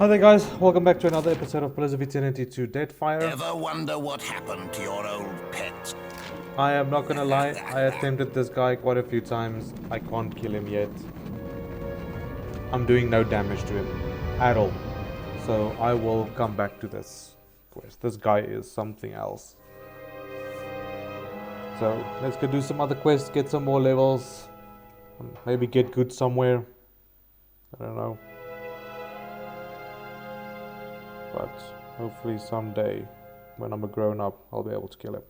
Hi there guys, welcome back to another episode of Pillars of Eternity to Deadfire. Ever wonder what happened to your old pet? I am not gonna lie, I attempted this guy quite a few times. I can't kill him yet. I'm doing no damage to him at all. So I will come back to this quest. This guy is something else. So let's go do some other quests, get some more levels. Maybe get good somewhere. I don't know. But hopefully someday, when I'm a grown up, I'll be able to kill him.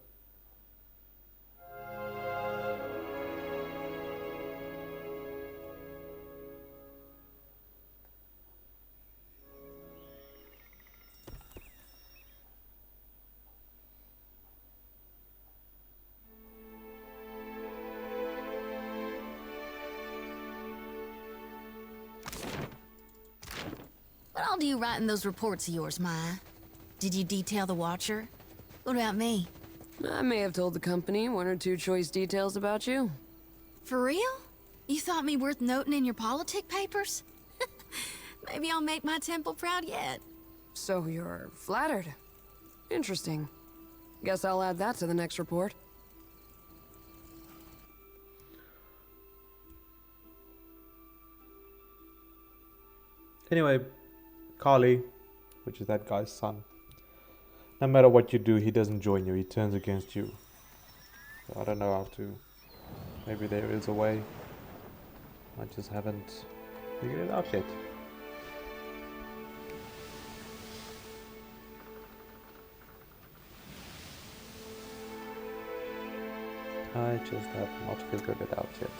What all do you write in those reports of yours, Maya? Did you detail the Watcher? What about me? I may have told the company one or two choice details about you. For real? You thought me worth noting in your politic papers? Maybe I'll make my temple proud yet. So you're flattered. Interesting. Guess I'll add that to the next report. Anyway, Kali, which is that guy's son, no matter what you do, he doesn't join you, he turns against you. So I don't know how to, maybe there is a way, I just haven't figured it out yet. I just have not figured it out yet.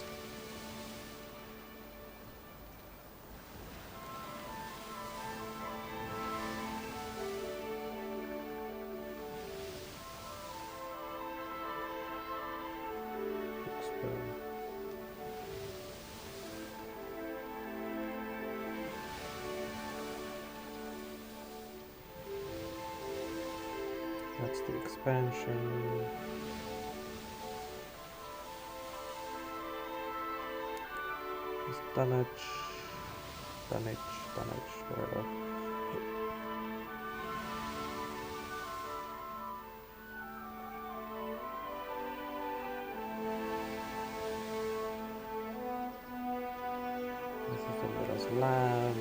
That's the expansion. It's damage, whatever. This is the Widow's Lamb.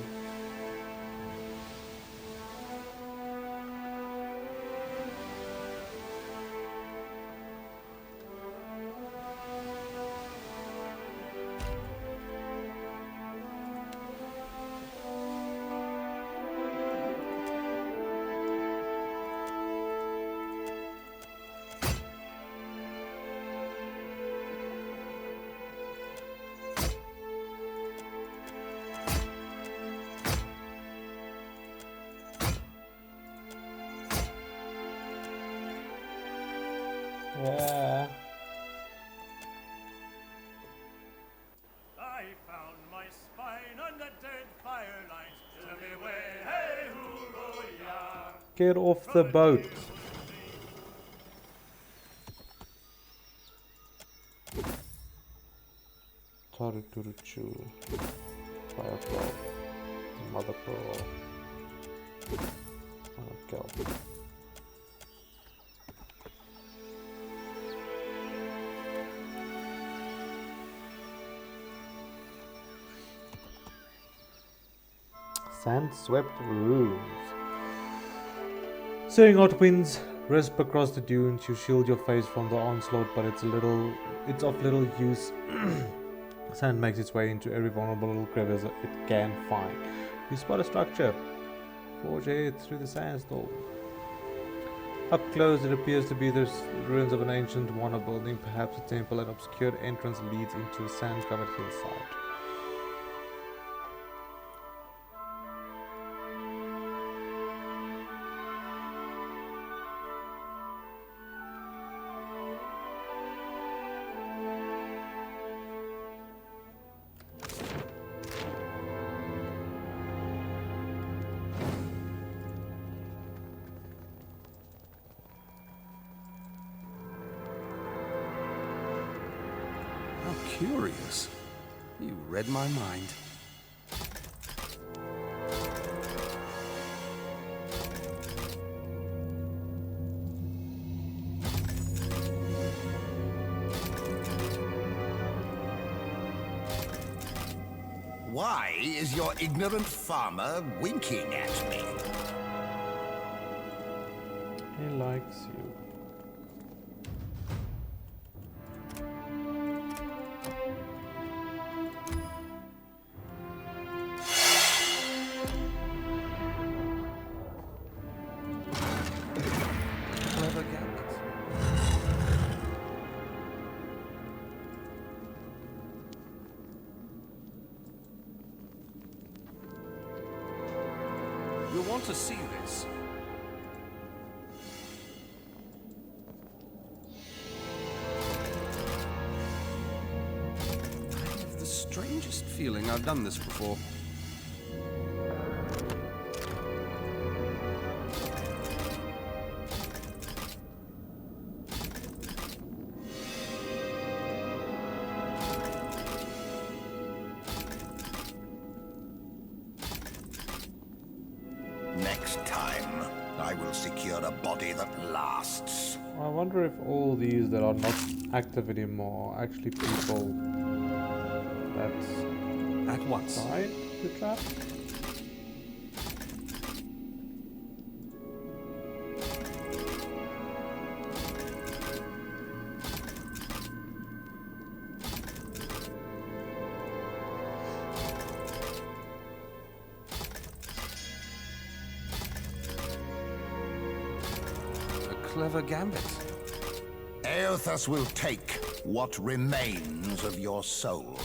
Yeah. I found my spine on the dead firelight. Tell me where, hey, hoo-ro-ya. Get off the boat. Taruturuchu. Firefly. Mother pearl. Okay. Sand-swept ruins. Seeing hot winds risp across the dunes, you shield your face from the onslaught, but it's of little use. Sand makes its way into every vulnerable little crevice it can find. You spot a structure. Forge ahead through the sandstorm. Up close, it appears to be the ruins of an ancient Wana building, perhaps a temple. An obscured entrance leads into a sand-covered hillside. Curious. You read my mind. Why is your ignorant farmer winking at me? He likes you. Clever gambit. You'll want to see this. I have the strangest feeling I've done this before. Next time, I will secure a body that lasts. I wonder if all these that are not active anymore are actually people that At once. died the trap. A clever gambit. Eothas will take what remains of your soul.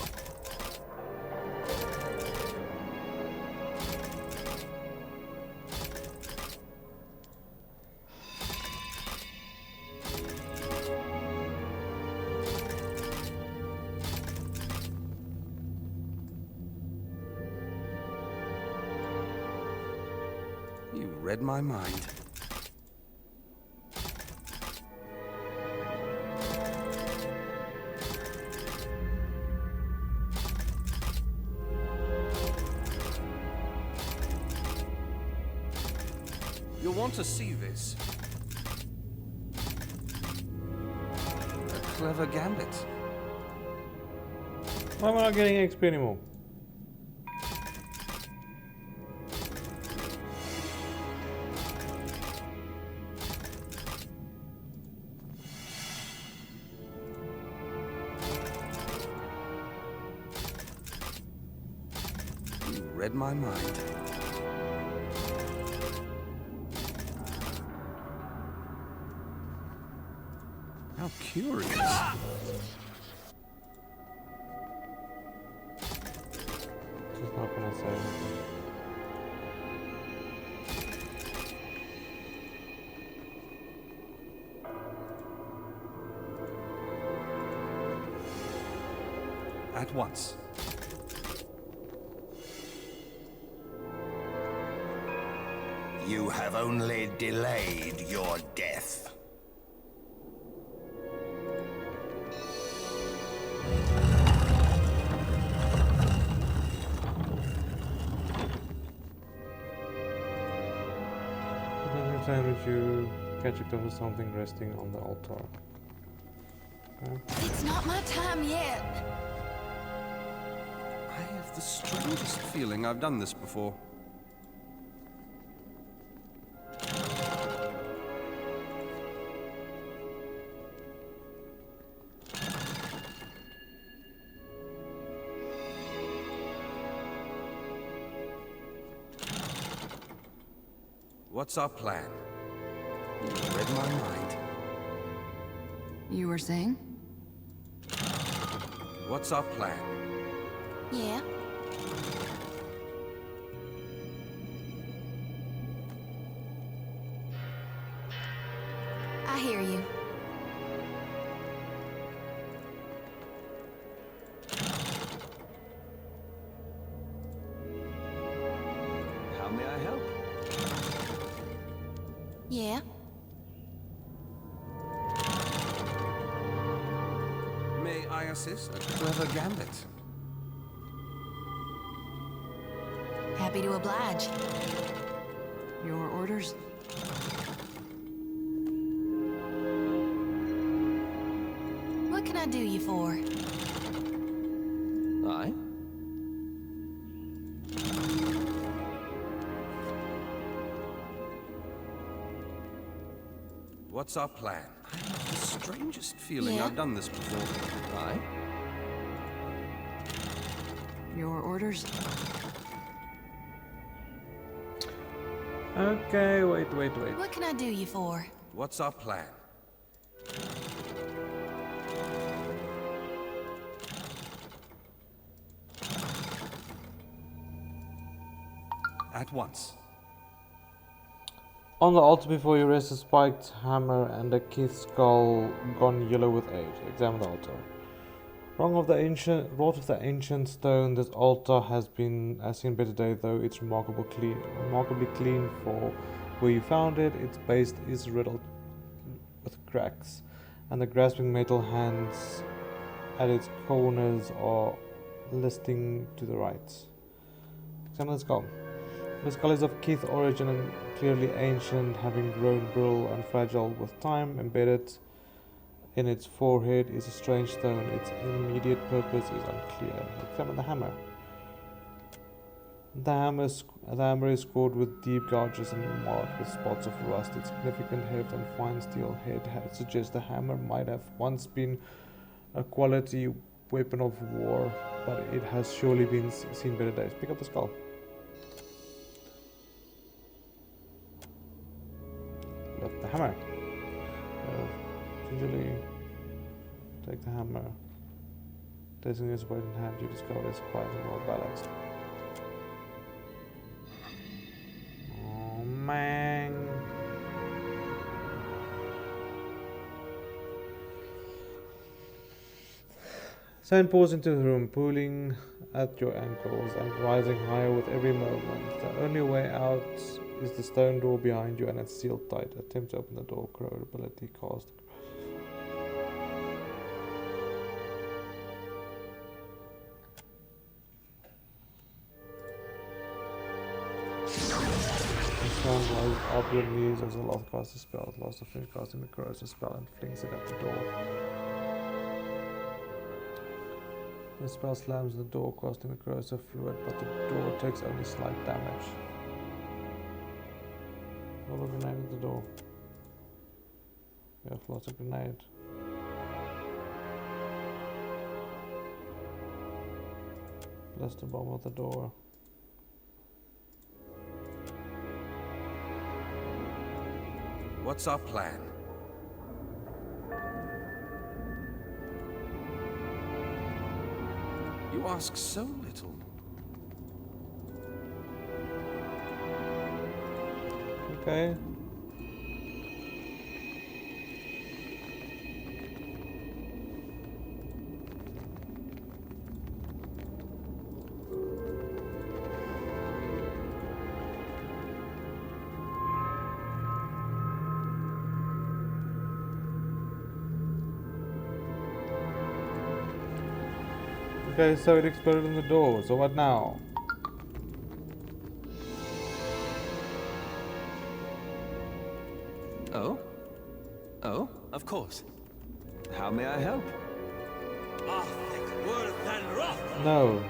You read my mind. You'll want to see this. A clever gambit. Why am I not getting XP anymore? You read my mind. How curious. Just not gonna say anything. At once. You have only delayed your death. Every time that you catch a glimpse of something resting on the altar. Okay. It's not my time yet. I have the strangest feeling I've done this before. What's our plan? You read my mind. You were saying? What's our plan? Yeah. I hear you. How may I help? Yeah. May I assist? A clever gambit. Happy to oblige. Your orders? What can I do you for? I What's our plan? I have the strangest feeling Yeah? I've done this before. Aye? Your orders? Okay, wait. What can I do you for? What's our plan? At once. On the altar before you rest a spiked hammer and a Keith skull gone yellow with age. Examine the altar. Wrought of the ancient stone, this altar has seen better day, though it's remarkably clean for where you found it. Its base is riddled with cracks, and the grasping metal hands at its corners are listing to the right. Examine the skull. The skull is of Keith origin and clearly ancient, having grown brittle and fragile with time. Embedded in its forehead is a strange stone. Its immediate purpose is unclear. Examine the hammer. The hammer is scored with deep gouges and marked with spots of rust. Its significant heft and fine steel head suggests the hammer might have once been a quality weapon of war, but it has surely been seen better days. Pick up the skull. Lift the hammer. Gingerly take the hammer. Placing his weight in hand, you discover it's quite well balanced. Oh man. Sand pours into the room, pulling at your ankles and rising higher with every moment. The only way out is the stone door behind you, and it's sealed tight. Attempt to open the door. Crowd ability cast. Sound rise up your knees as the lost casts a spell. Lost to finish casting the corrosive spell and flings it at the door. The spell slams the door, casting the corrosive fluid, but the door takes only slight damage. Roll a grenade at the door. You have lost a grenade. Blast the bomb at the door. What's our plan? You ask so little. Okay. Okay, so it exploded in the door. So what now? Oh? Oh, of course. How may I help? No.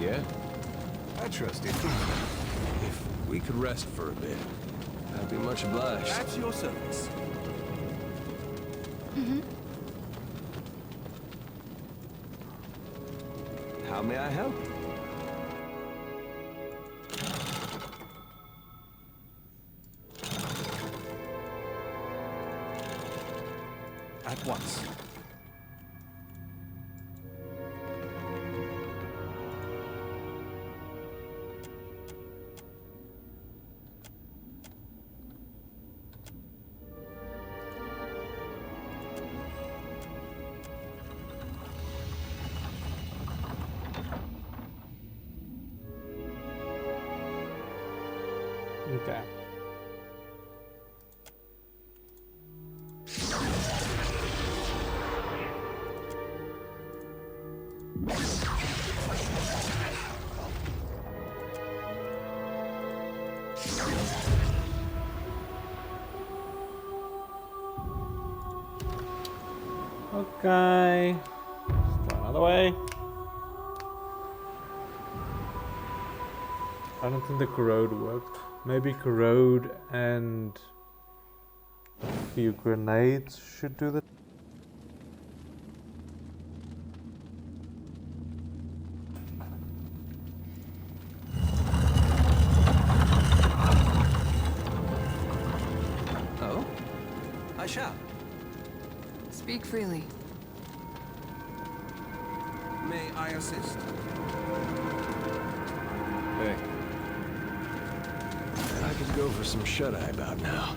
Yeah? I trust it. If we could rest for a bit, I'd be much obliged. At your service. How may I help? At once. Okay. Okay. Let's try another way. I don't think the corrode worked. Maybe corrode and a few grenades should do that. Oh? I shall. Speak freely. May I assist? Hey. I could go for some shut-eye about now.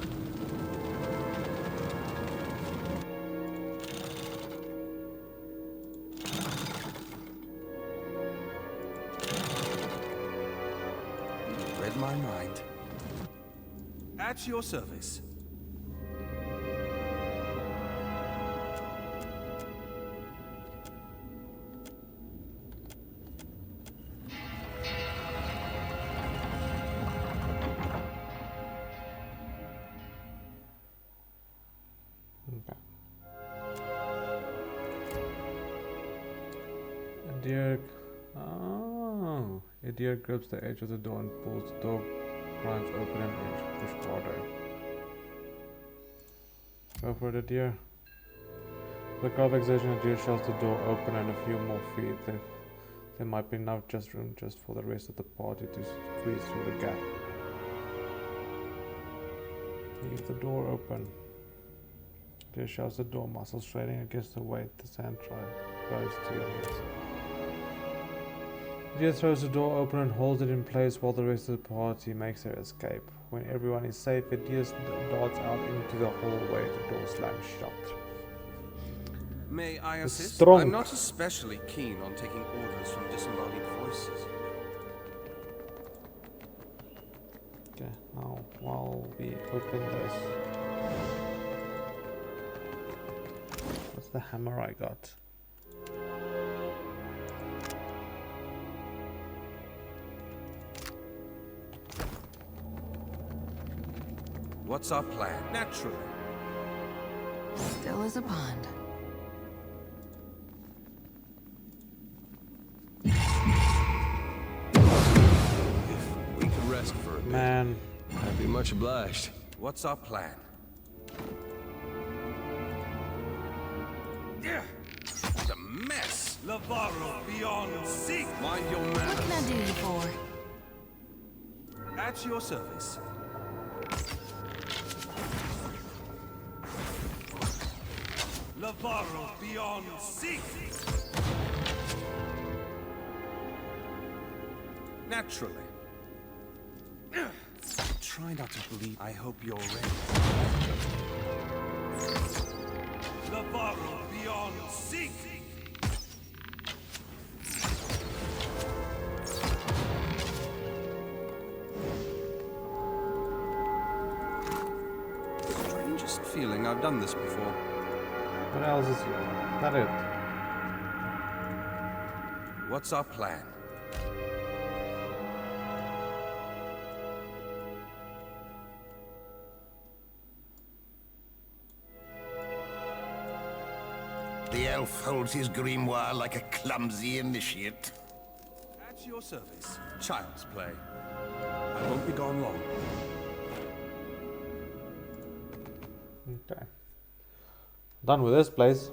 You read my mind. At your service. Eder grips the edge of the door and pulls the door grinds open and push water. Go for it, Eder. The car of exertion, Eder shoves the door open and a few more feet. There might be enough room for the rest of the party to squeeze through the gap. Leave the door open. Eder shoves the door, muscles straining against the weight. The sand tries to your knees. Eder throws the door open and holds it in place while the rest of the party makes their escape. When everyone is safe, Eder darts out into the hallway. The door slams shut. May I assist? Strong. I'm not especially keen on taking orders from disembodied voices. Okay, now while we open this, what's the hammer I got? What's our plan? Naturally. Still as a pond. If we could rest for a bit, Man, I'd be much obliged. What's our plan? Yeah. It's a mess. Lavaro beyond seek. Mind your What can I manners. do you for? At your service. Lavaro beyond seek. Naturally. Try not to believe. I hope you're ready. Lavaro beyond seek. Strangest feeling. I've done this before. what else is here? That it? What's our plan? The elf holds his grimoire like a clumsy initiate. At At your service. Child's play. I won't be gone long. Okay. Done with this place.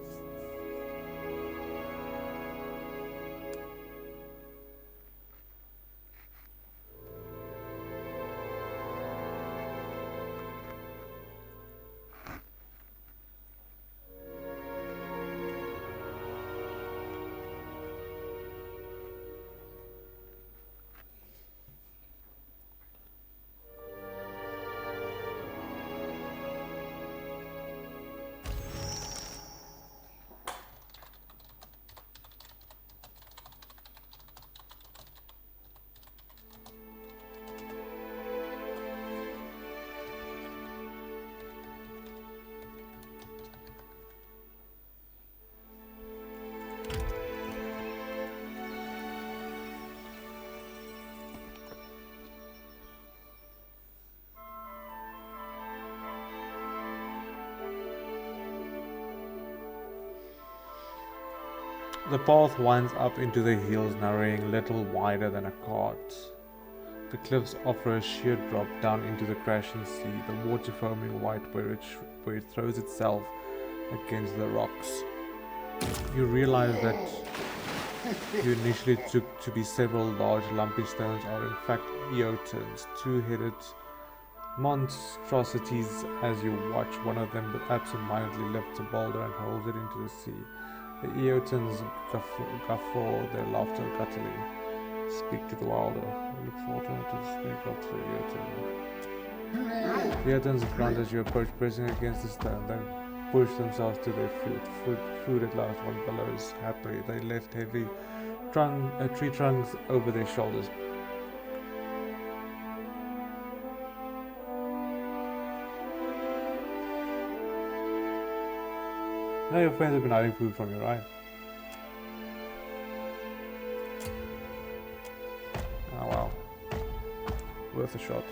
The path winds up into the hills, narrowing little wider than a cart. The cliffs offer a sheer drop down into the crashing sea, the water foaming white where it throws itself against the rocks. You realize that you initially took to be several large lumpy stones are in fact eotons, two-headed monstrosities. As you watch, one of them absent-mindedly lifts a boulder and hurls it into the sea. The eotons guffaw their laughter guttily. Speak to the wilder. Look forward to the speak up to the eoton. The eotons grunt as you approach, pressing against the stone, then push themselves to their feet. Food at last, one bellows happily. They left heavy tree trunks over their shoulders. Now your friends have been hiding food from you, right? Oh wow. Worth a shot.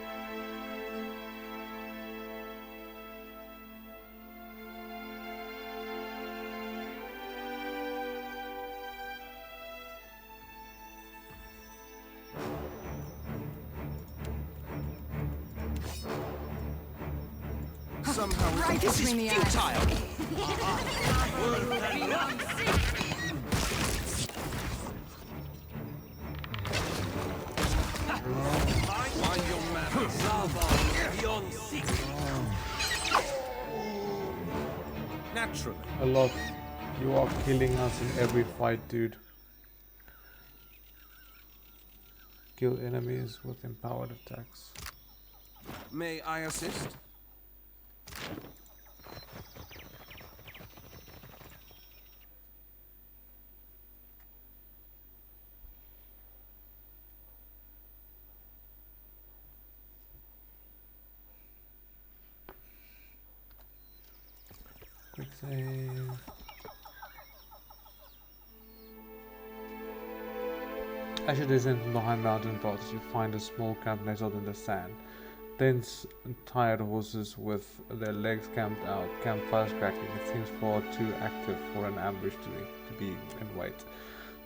Somehow Right this is between the eyes. futile. Mind your manners. Beyond secret. Naturally. A lot. You are killing us in every fight, dude. Kill enemies with empowered attacks. May I assist? Quick save. As you descend from the high mountain paths, you find a small camp nestled in the sand. Dense, tired horses with their legs camped out, campfires crackling. It seems far too active for an ambush to be in wait.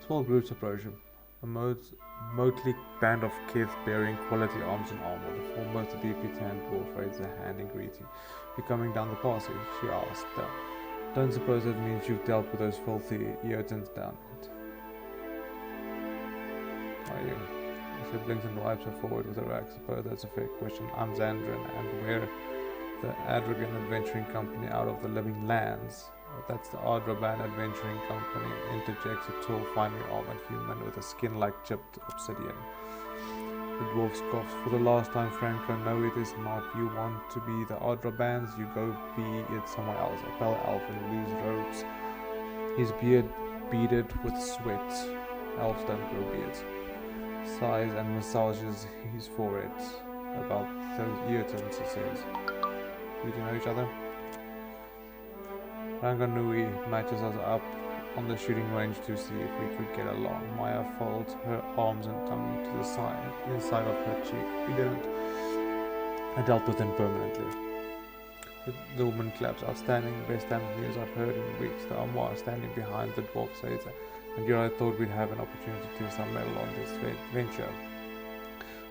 Small groups approach him. A motley band of kids bearing quality arms and armor. The foremost, a deeply tanned dwarf, raises a hand in greeting. "You're coming down the passage?" she asked. "Don't suppose that means you've dealt with those filthy eotons down it?" "Are you?" She blinks and wipes her forward with her axe. "Suppose that's a fair question. I'm Xandran, and we're the Adragan Adventuring Company out of the Living Lands." "That's the Adraban Adventuring Company," interjects a tall, finely armored human with a skin like chipped obsidian. The dwarf scoffs. "For the last time, Franco, no it is not. You want to be the Adrabans, you go be it somewhere else." A pale elf in loose robes, his beard beaded with sweat. Elves don't grow beards. Sighs and massages his forehead. "About those eotons," he says. "We do know each other?" Ranganui matches us up on the shooting range to see if we could get along. Maya folds her arms and tongue to the side, inside of her cheek. "We didn't. I dealt with him permanently." The woman claps. "Outstanding, best damn news I've heard in weeks." The Armoire standing behind the dwarf says, and here I thought we'd have an opportunity to some metal on this venture.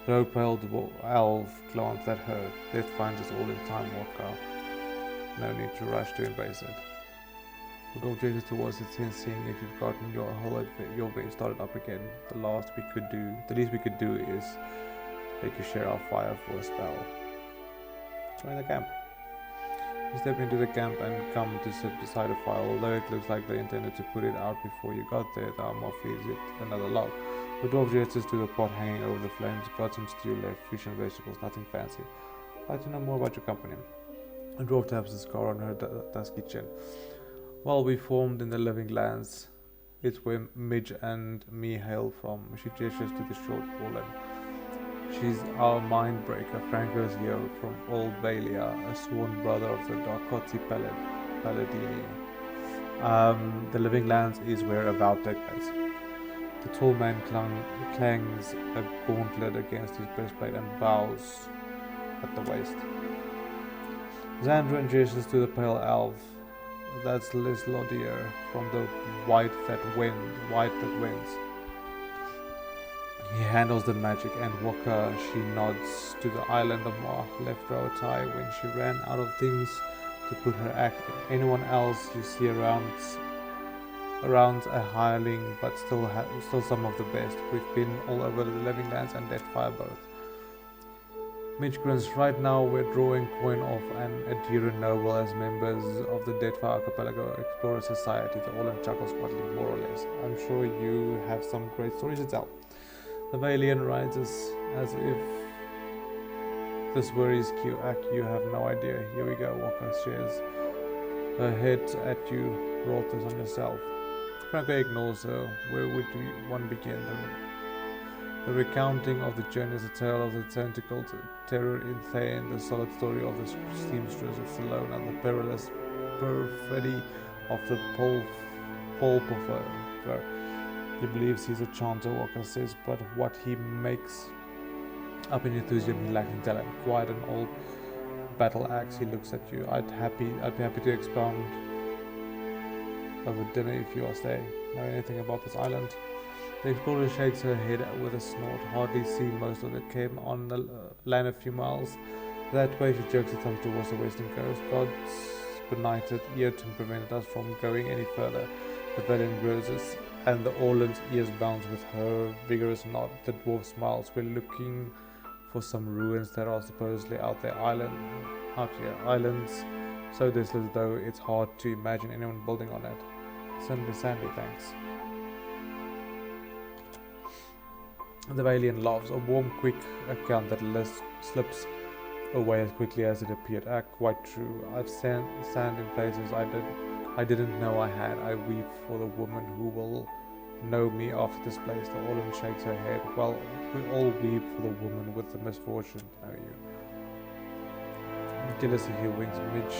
The rope-held elf glanced at her. Death finds us all in time, Walker. No need to rush to embrace it. The dog gestures towards it, seeing if you've gotten your way started up again. The least we could do is let you share our fire for a spell. Join the camp. You step into the camp and come to sit beside a fire. Although it looks like they intended to put it out before you got there, the Amor feeds it another log. The dwarf gestures to the pot hanging over the flames. Got some stew left, fish and vegetables, nothing fancy. I'd like to know more about your company. The dwarf taps the scar on her dusky chin. Well, we formed in the living lands. It's where Midge and me hail from. She gestures to the short fallen. She's our mindbreaker. Franco's here from Old Valia, a sworn brother of the Darkotzi Paladini. The living lands is where a vow takes place. The tall man clangs a gauntlet against his breastplate and bows at the waist. Xandran gestures to the pale elf. That's Liz Lodier from the white that wins. He handles the magic, and Walker, she nods to the island of Mar, left row tie when she ran out of things to put her act in. Anyone else you see around a hireling, but still some of the best. We've been all over the living lands and Deadfire both. Mitch grins. Right now we're drawing coin off an Eder noble as members of the Deadfire Archipelago Explorer Society. The Orland chuckles quietly, more or less. I'm sure you have some great stories to tell. The Valian rises as if this worries you. You have no idea. Here we go. Walker shares her head at you. Brought this on yourself. Franco ignores her. Where would one begin? The recounting of the journey is a tale of the tentacle terror in Thane, the solid story of the seamstress of Salone, and the perilous perfidy of the Polpofer. He believes he's a chanter, Walker says, but what he makes up in enthusiasm he lacks in talent. Quite an old battle axe. He looks at you. I'd be happy to expound over dinner if you are staying. Know anything about this island? The explorer shakes her head with a snort. Hardly see most of it. Came on the land a few miles that way. She jerks her thumb towards the western coast. God's benighted Earton prevented us from going any further. The valiant grimaces and the Orland's ears bounce with her vigorous nod. The dwarf smiles. We're looking for some ruins that are supposedly out here. Islands so desolate though it's hard to imagine anyone building on it. Certainly sandy, thanks. The Valian laughs, a warm, quick account that slips away as quickly as it appeared. Quite true. I've sand in places I didn't know I had. I weep for the woman who will know me after this place. The Orland shakes her head. Well, we all weep for the woman with the misfortune to know you. Jealousy he winks. Mitch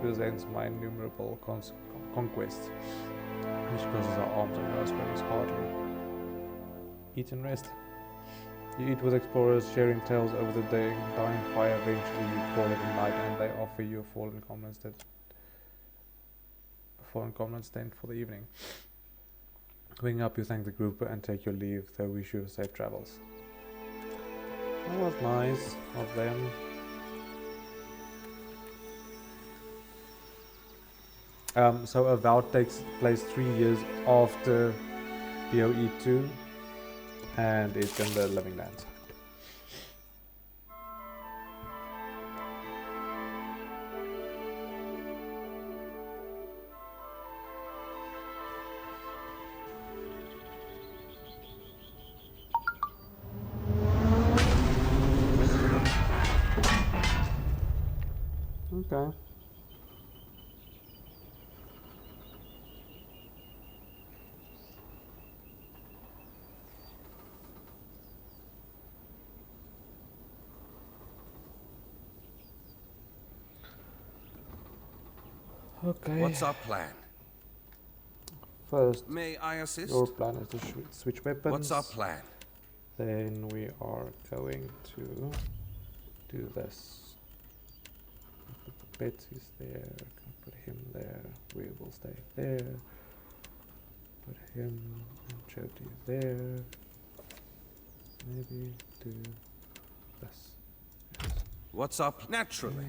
presents my innumerable conquests. Mitch crosses her arms and raspberries hardly. Eat and rest. You eat with explorers, sharing tales over the day, dying fire. Eventually you call it a night and they offer you a fallen comrades tent for the evening. Waking up, you thank the group and take your leave, though wish you safe travels. That was nice of them. So a vow takes place 3 years after BOE2, and it's in the living lands. Okay. Okay. What's our plan? First, May I assist? your plan is to switch weapons. What's our plan? Then we are going to do this. Put the Betsy's there. Can put him there. We will stay there. Put him and Jody there. Maybe do this. Yes. What's up? Naturally.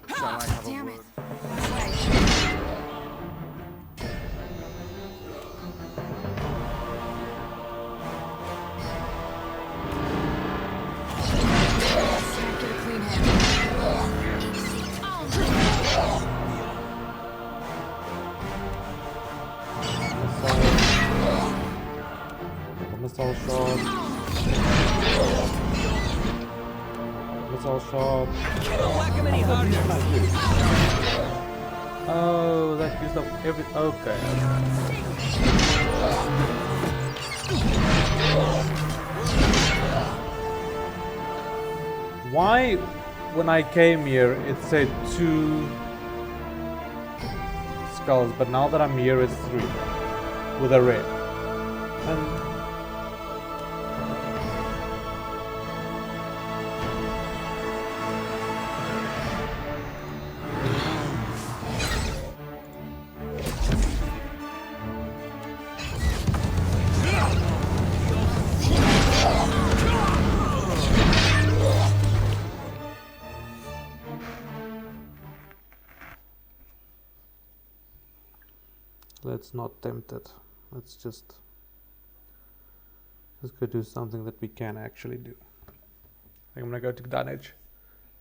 Shall I have Damn a it. word? Get a clean hand. Missile shot. Missile shot. Whack him any harder. Oh, that used up every. Okay. Why, when I came here, it said 2 skulls, but now that I'm here, it's 3 with a red. And let's not tempt it. Let's just go do something that we can actually do. I'm gonna go to Dunwich.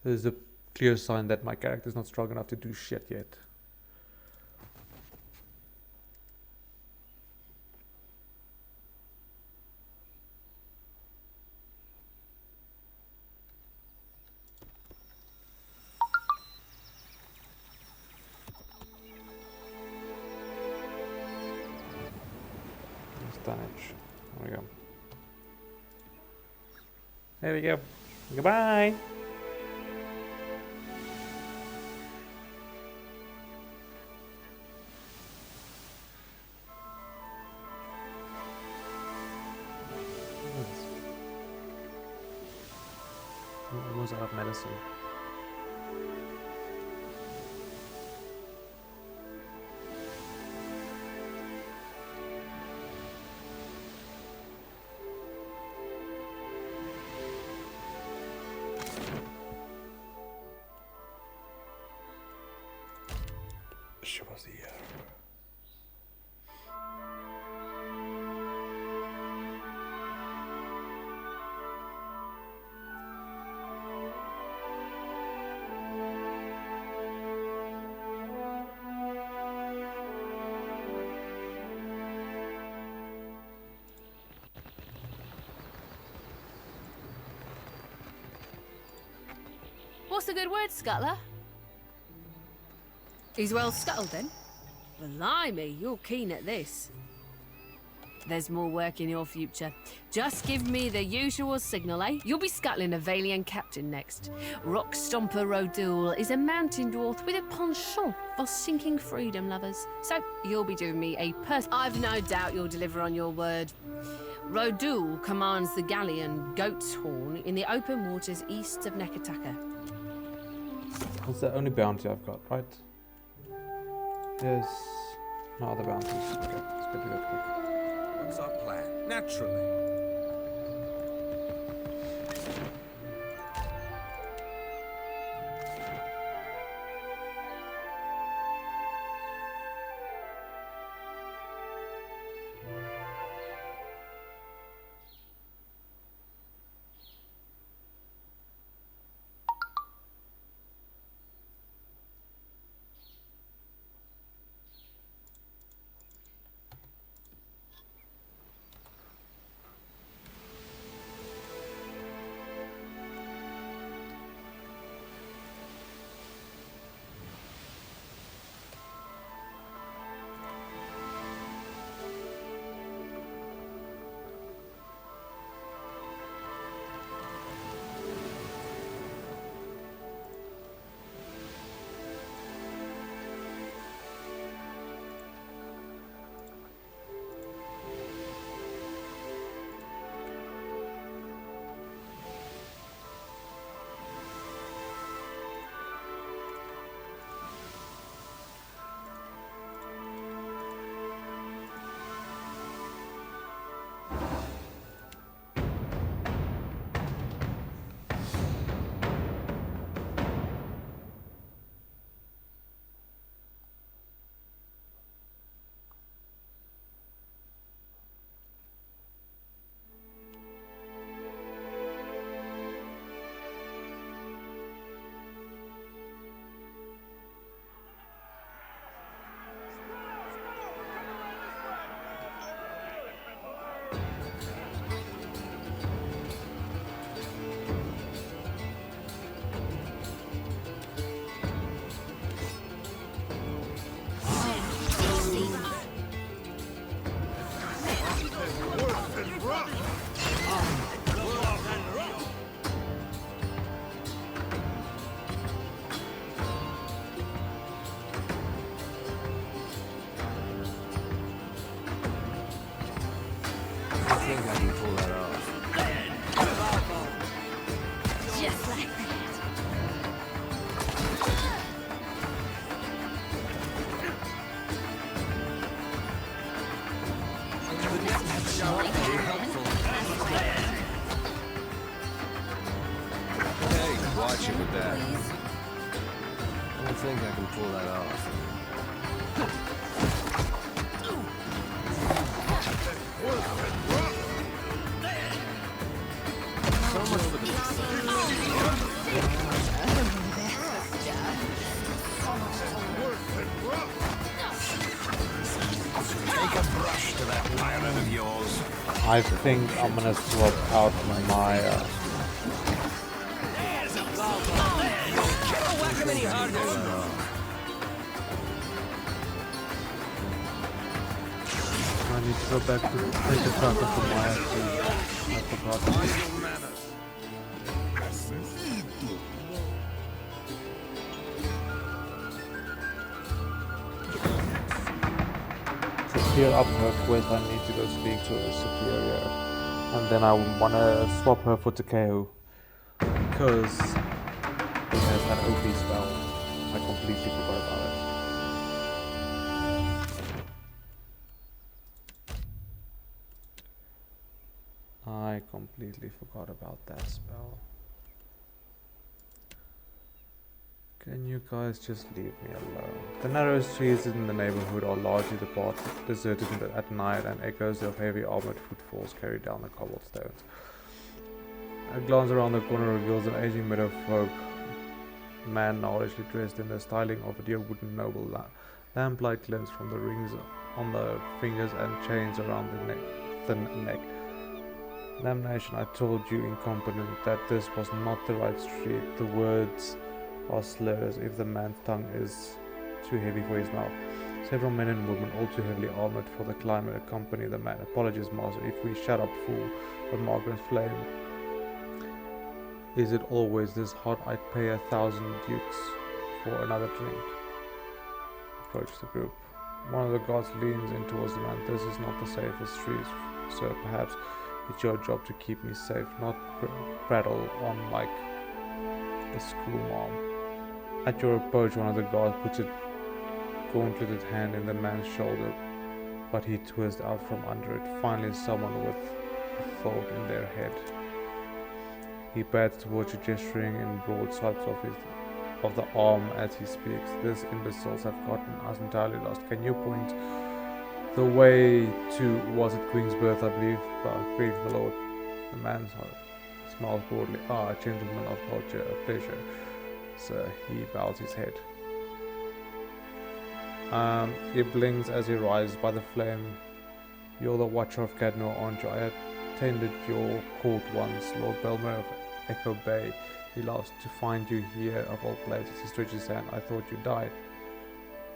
There's a clear sign that my character's not strong enough to do shit yet. Dunwich. There we go. There we go. Goodbye. I'm almost out of medicine. She was here. What's a good word, Scuttler? He's well scuttled then. Blimey, you're keen at this. There's more work in your future. Just give me the usual signal, eh? You'll be scuttling a Valian captain next. Rock Stomper Rodul is a mountain dwarf with a penchant for sinking freedom lovers. So you'll be doing me a I've no doubt you'll deliver on your word. Rodul commands the galleon Goat's Horn in the open waters east of Nekataka. That's the only bounty I've got, right? There's no other bounties. Okay, let's go do that quick. What's our plan? Naturally. think I can pull that off. Just like that. Hey, watch it with that. I don't think I can pull that off. So much for the... Take a brush to that pirate of yours. I think I'm gonna swap out my I need to go back to take a tracker for my actually. I forgot. To clear up her quest, I need to go speak to a superior. And then I want to swap her for Takeo. Because he has that OP spell. I completely forgot about it. I completely forgot about that spell. Can you guys just leave me alone? The narrow streets in the neighborhood are largely deserted at night, and echoes of heavy armored footfalls carry down the cobblestones. A glance around the corner reveals an aging meadowfolk man gnarlishly dressed in the styling of a dear wooden noble. Lamplight glints from the rings on the fingers and chains around the thin neck. Damnation, I told you, incompetent, that this was not the right street. The words are slurred as if the man's tongue is too heavy for his mouth. Several men and women, all too heavily armored for the climate, accompany the man. Apologies, master, if we shut up, fool. But Margaret's flame. Is it always this hot? I'd pay 1,000 dukes for another drink. Approach the group. One of the guards leans in towards the man. This is not the safest street, sir. Perhaps it's your job to keep me safe, not prattle on like a schoolmarm. At your approach, one of the guards puts a gauntleted hand in the man's shoulder, but he twists out from under it. Finally, someone with a thought in their head. He pads towards you, gesturing in broad swipes of the arm as he speaks. These imbeciles have gotten us entirely lost. Can you point the way to, was it Queensbirth, I believe? Grief the Lord. The man smiles broadly. Ah, gentleman of culture, a pleasure. Sir, he bows his head. He blinks as he rises by the flame. You're the watcher of Cadnor, aren't you? I attended your court once, Lord Belmer of Echo Bay. He laughs. To find you here, of all places. He stretches his hand. I thought you died.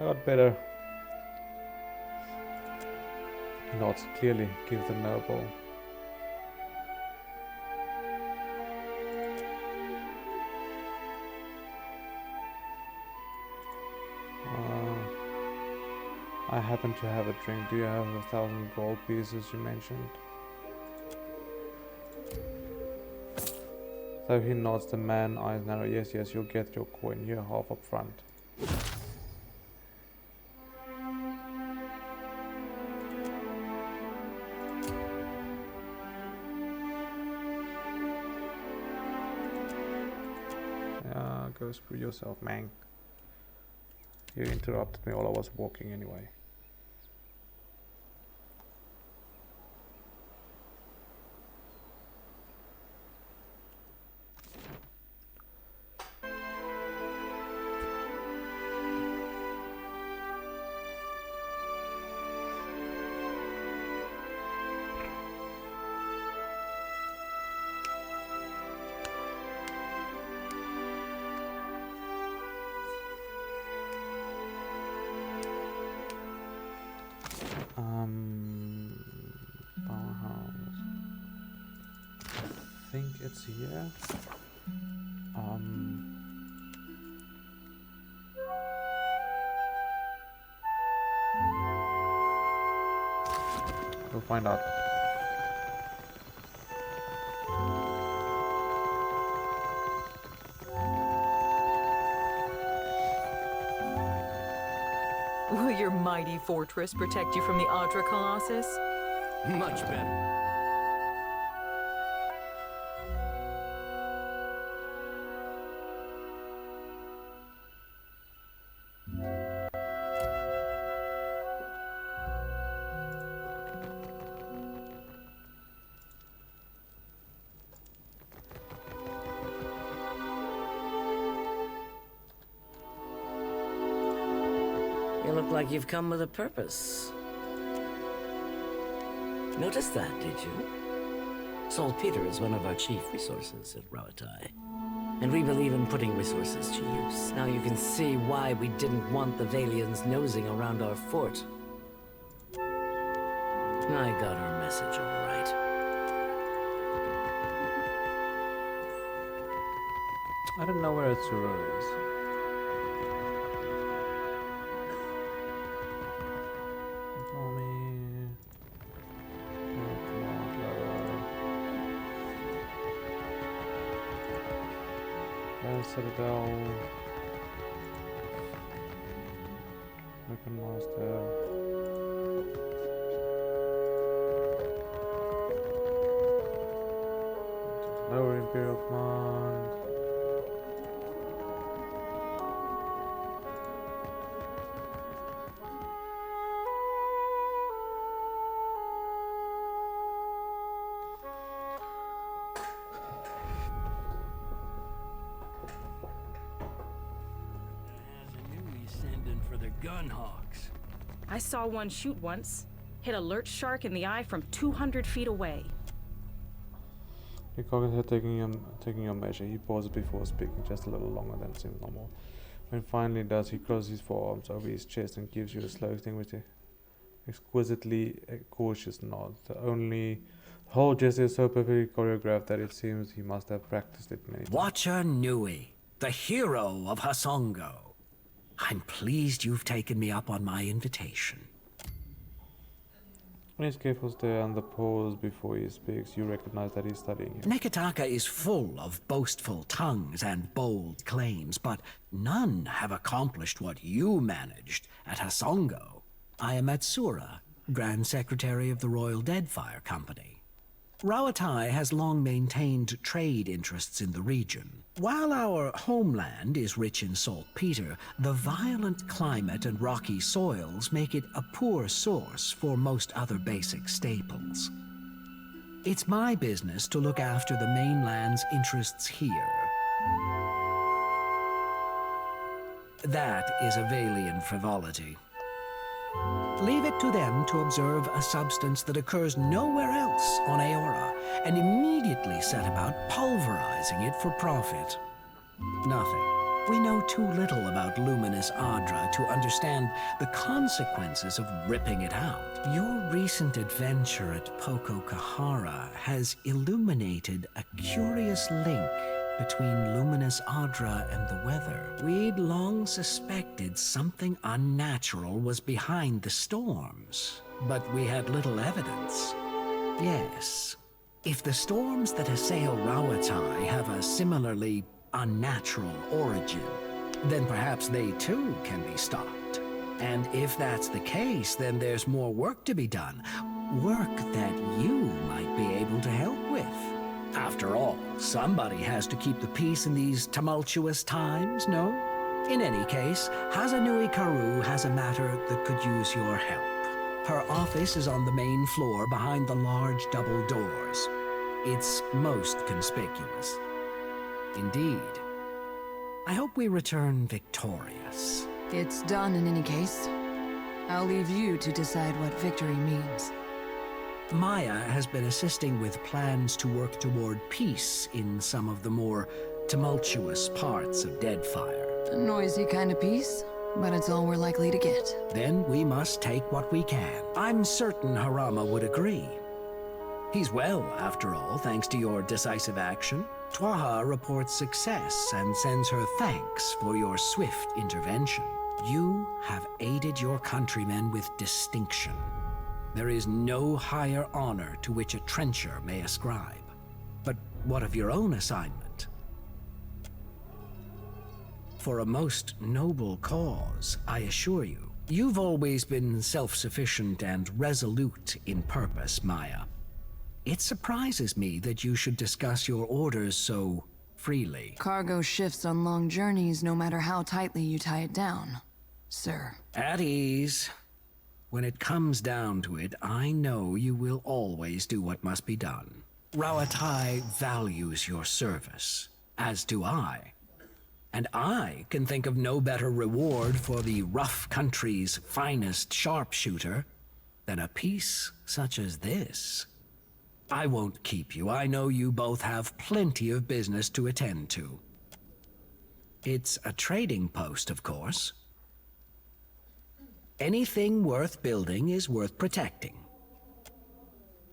I got better. He nods. Clearly, give the noble. I happen to have a drink. Do you have 1,000 gold pieces you mentioned? So he nods. The man eyes narrow. Yes, yes, you'll get your coin here, half up front. Go screw yourself, man. You interrupted me while I was walking anyway. Powerhouse. I think it's here. We'll find out. Will your mighty fortress protect you from the Adra Colossus? Much better. You look like you've come with a purpose. Noticed that, did you? Saltpeter is one of our chief resources at Rawatai, and we believe in putting resources to use. Now you can see why we didn't want the Valians nosing around our fort. I got our message all right. I don't know where Tsuro is. Citadel, Weapon Master, Lower Imperial Command, Gunhawks. I saw one shoot once. Hit a lurch shark in the eye from 200 feet away. The cognitor taking your measure. He pauses before speaking, just a little longer than seems normal. When finally does, he crosses his forearms over his chest and gives you a slow thing with an exquisitely cautious nod. The whole gesture is so perfectly choreographed that it seems he must have practiced it many times. Watcher Nui, the hero of Hasongo. I'm pleased you've taken me up on my invitation. When he's careful stare and the pause before he speaks, you recognize that he's studying you. Nekataka is full of boastful tongues and bold claims, but none have accomplished what you managed at Hasongo. I am Atsura, Grand Secretary of the Royal Deadfire Company. Rawatai has long maintained trade interests in the region. While our homeland is rich in saltpeter, the violent climate and rocky soils make it a poor source for most other basic staples. It's my business to look after the mainland's interests here. That is a Valian frivolity. Leave it to them to observe a substance that occurs nowhere else on Aora, and immediately set about pulverizing it for profit. Nothing. We know too little about luminous Adra to understand the consequences of ripping it out. Your recent adventure at Poko Kahara has illuminated a curious link between luminous Adra and the weather. We'd long suspected something unnatural was behind the storms, but we had little evidence. Yes, if the storms that assail Rawatai have a similarly unnatural origin, then perhaps they too can be stopped. And if that's the case, then there's more work to be done. Work that you might be able to help with. After all, somebody has to keep the peace in these tumultuous times, no? In any case, Hazanui Karu has a matter that could use your help. Her office is on the main floor behind the large double doors. It's most conspicuous. Indeed. I hope we return victorious. It's done in any case. I'll leave you to decide what victory means. Maya has been assisting with plans to work toward peace in some of the more tumultuous parts of Deadfire. A noisy kind of peace, but it's all we're likely to get. Then we must take what we can. I'm certain Harama would agree. He's well, after all, thanks to your decisive action. Twaha reports success and sends her thanks for your swift intervention. You have aided your countrymen with distinction. There is no higher honor to which a trencher may ascribe. But what of your own assignment? For a most noble cause, I assure you. You've always been self-sufficient and resolute in purpose, Maya. It surprises me that you should discuss your orders so freely. Cargo shifts on long journeys no matter how tightly you tie it down, sir. At ease. When it comes down to it, I know you will always do what must be done. Rawatai values your service, as do I. And I can think of no better reward for the rough country's finest sharpshooter than a piece such as this. I won't keep you. I know you both have plenty of business to attend to. It's a trading post, of course. Anything worth building is worth protecting.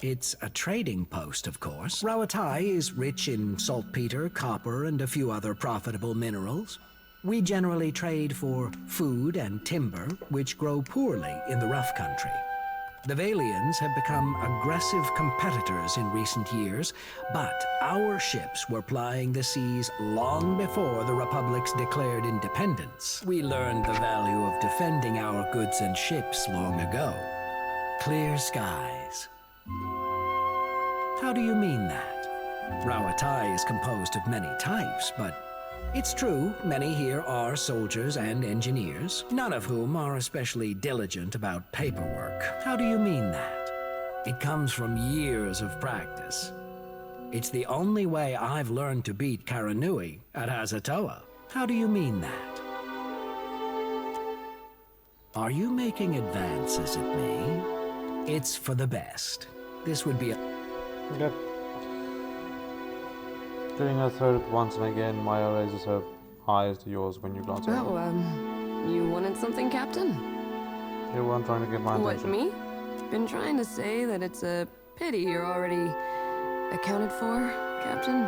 It's a trading post, of course. Rawatai is rich in saltpeter, copper, and a few other profitable minerals. We generally trade for food and timber, which grow poorly in the rough country. The Valians have become aggressive competitors in recent years, but our ships were plying the seas long before the Republic's declared independence. We learned the value of defending our goods and ships long ago. Clear skies. How do you mean that? Rawatai is composed of many types, but it's true, many here are soldiers and engineers, none of whom are especially diligent about paperwork. How do you mean that? It comes from years of practice. It's the only way I've learned to beat Karanui at Hazatoa. How do you mean that? Are you making advances at me? It's for the best. This would be a... Yep. Doing her throat once and again, Maya raises her eyes to yours when you glance over. Oh, you wanted something, Captain? You weren't trying to get my attention. What, me? Been trying to say that it's a pity you're already accounted for, Captain.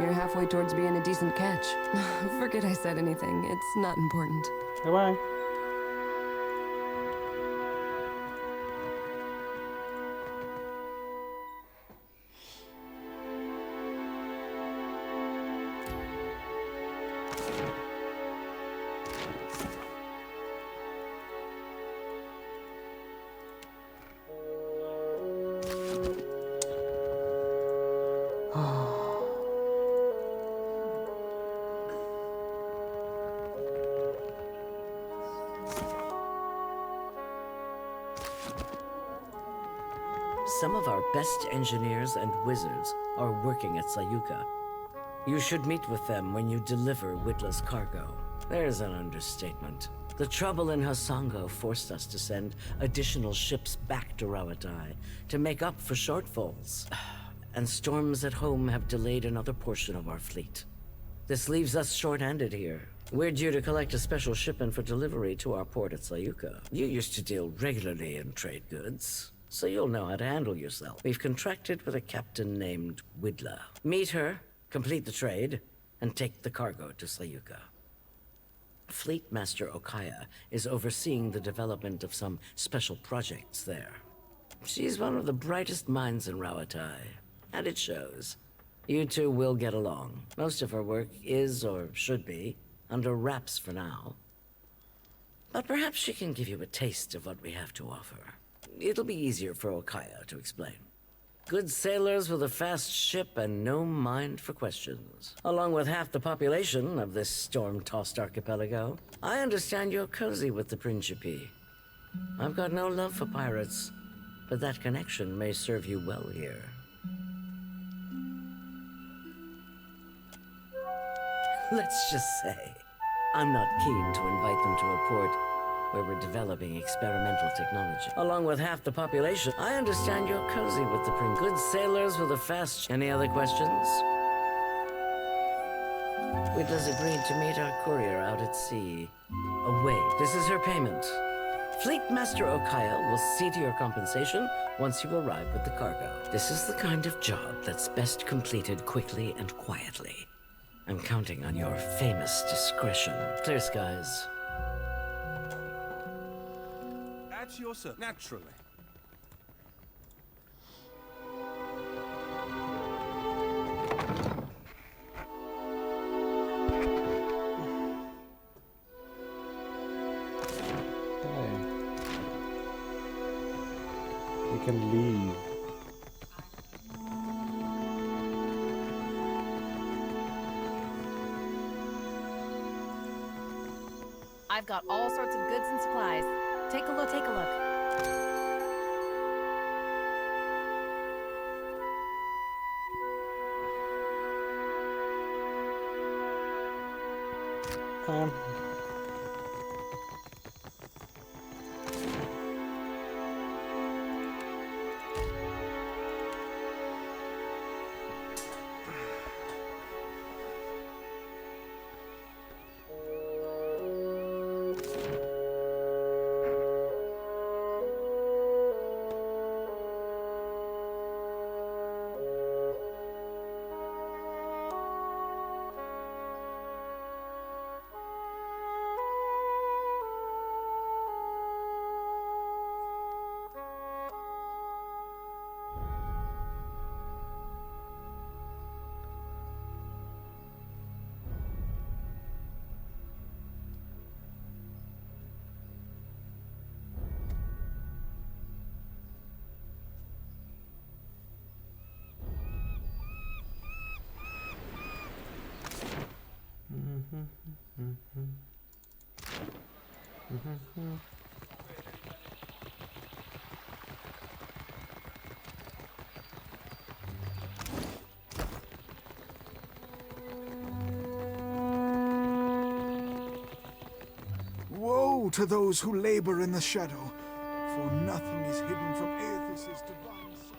You're halfway towards being a decent catch. Forget I said anything. It's not important. Goodbye. Some of our best engineers and wizards are working at Sayuka. You should meet with them when you deliver Whitla's cargo. There's an understatement. The trouble in Hasango forced us to send additional ships back to Rawatai to make up for shortfalls. And storms at home have delayed another portion of our fleet. This leaves us short-handed here. We're due to collect a special shipment for delivery to our port at Sayuka. You used to deal regularly in trade goods, so you'll know how to handle yourself. We've contracted with a captain named Whitla. Meet her, complete the trade, and take the cargo to Sayuka. Fleet Master Okaya is overseeing the development of some special projects there. She's one of the brightest minds in Rawatai, and it shows. You two will get along. Most of her work is, or should be, under wraps for now. But perhaps she can give you a taste of what we have to offer. It'll be easier for Okaya to explain. Good sailors with a fast ship and no mind for questions. Along with half the population of this storm-tossed archipelago, I understand you're cozy with the Principe. I've got no love for pirates, but that connection may serve you well here. Let's just say, I'm not keen to invite them to a port where we're developing experimental technology. Along with half the population, I understand you're cozy with the Prince. Good sailors with a fast... Any other questions? Whitla's agreed to meet our courier out at sea. Away. This is her payment. Fleet Master Okaya will see to your compensation once you arrive with the cargo. This is the kind of job that's best completed quickly and quietly. I'm counting on your famous discretion. Clear skies. At your service. Naturally. Okay. can leave. I've got all sorts of goods and supplies. Take a look, take a look. Woe to those who labor in the shadow, for nothing is hidden from Aethys' divine sight.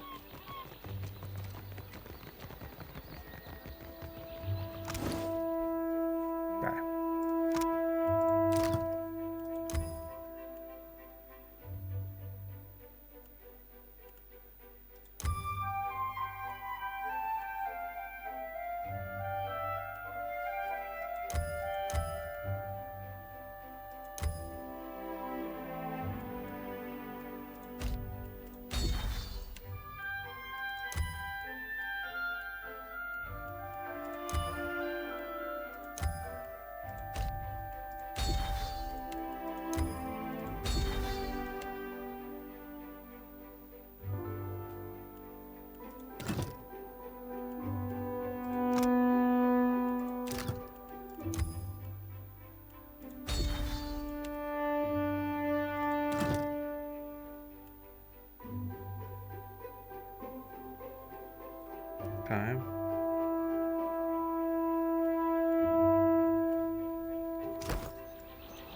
Okay.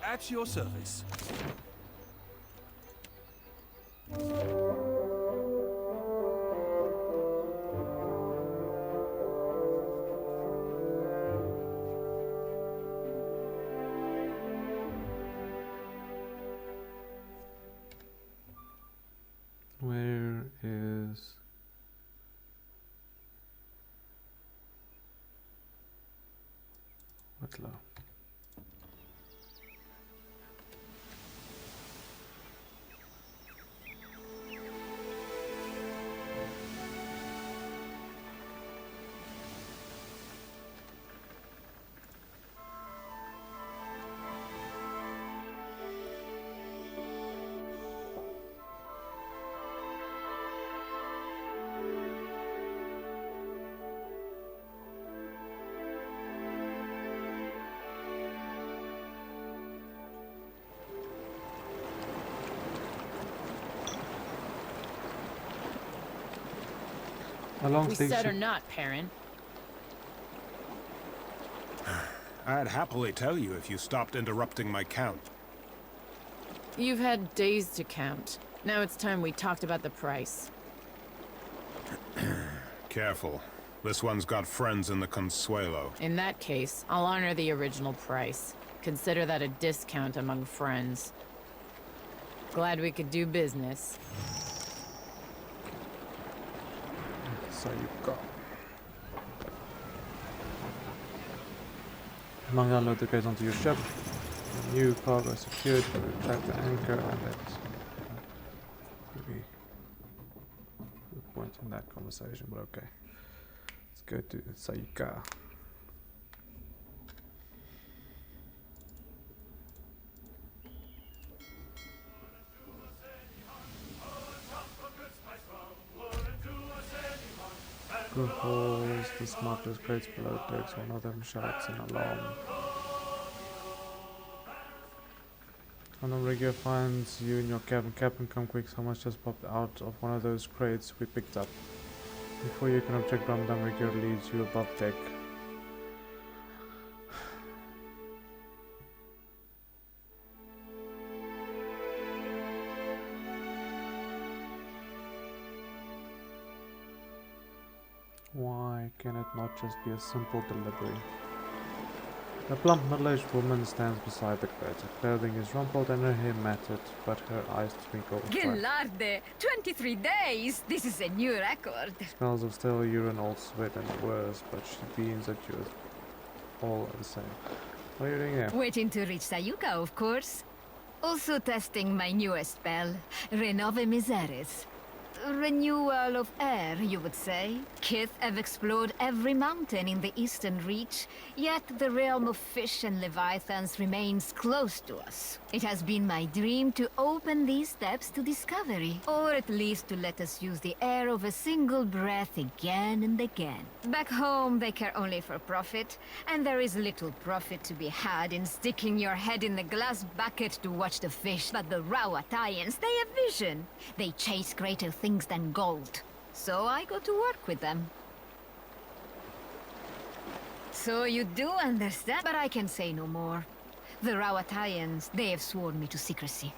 At your service. Where is... What's low? We said or not, Perrin. I'd happily tell you if you stopped interrupting my count. You've had days to count. Now it's time we talked about the price. Careful. This one's got friends in the Consuelo. In that case, I'll honor the original price. Consider that a discount among friends. Glad we could do business. So you go. Among unload the goods onto your ship. New cargo secured. Retract the anchor and let's maybe no point in that conversation, but okay. Let's go to Sayuka. Through halls, the smugglers crates below decks, one of them shouts an alarm. When the rigger finds you in your cabin, Captain, come quick, someone's just popped out of one of those crates we picked up. Before you can object, Rumdum rigger leads you above deck. Why can it not just be a simple delivery? A plump middle-aged woman stands beside the crate. Her clothing is rumpled and her hair matted, but her eyes twinkle. Gelarde! 23 days! This is a new record. Smells of stale urine, old sweat and worse, but she beams at you all the same. What are you doing here? Waiting to reach Sayuka, of course. Also testing my newest spell, Renove Miseris. Renewal of air, you would say. Kith have explored every mountain in the eastern reach, yet the realm of fish and leviathans remains close to us. It has been my dream to open these steps to discovery, or at least to let us use the air of a single breath again and again. Back home, they care only for profit, and there is little profit to be had in sticking your head in the glass bucket to watch the fish. But the Rawatayans, they have vision. They chase greater things than gold. So I go to work with them. So you do understand, but I can say no more. The Rawatayans, they have sworn me to secrecy.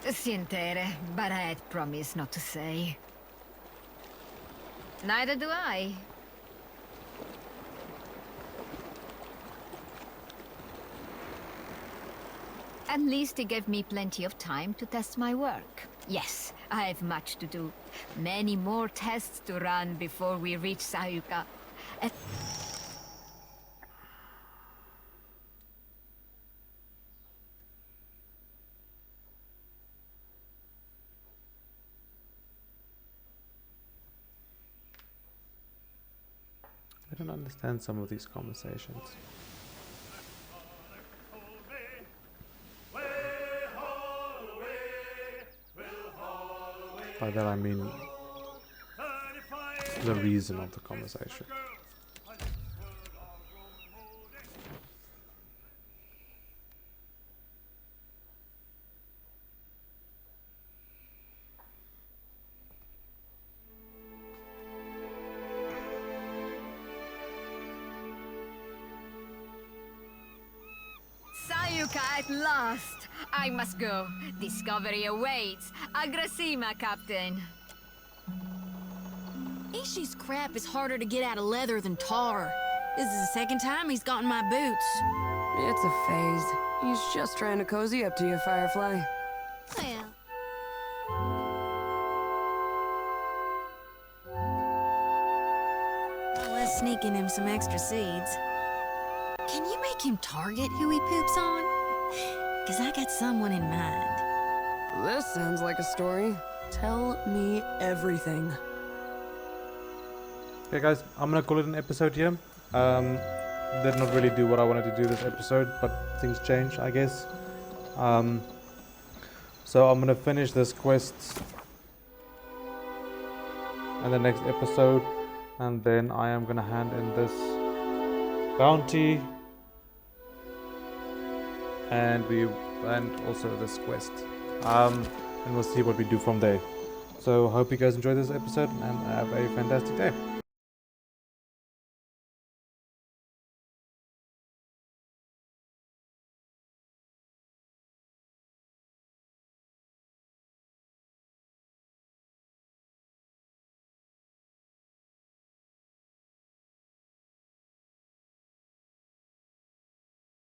Sientere, but I had promised not to say. Neither do I. At least it gave me plenty of time to test my work. Yes, I have much to do. Many more tests to run before we reach Sayuka. I don't understand some of these conversations. By that I mean the reason of the conversation. Sayuka at last! I must go. Discovery awaits. Agrasima, Captain. Ishi's crap is harder to get out of leather than tar. This is the second time he's gotten my boots. It's a phase. He's just trying to cozy up to you, Firefly. Well... let's sneaking him some extra seeds. Can you make him target who he poops on? Cause I got someone in mind. This sounds like a story. Tell me everything. Okay guys, I'm gonna call it an episode here. Did not really do what I wanted to do this episode, but things change, I guess. So I'm gonna finish this quest in the next episode, and then I am gonna hand in this bounty and also this quest, and we'll see what we do from there. So hope you guys enjoyed this episode and have a fantastic day.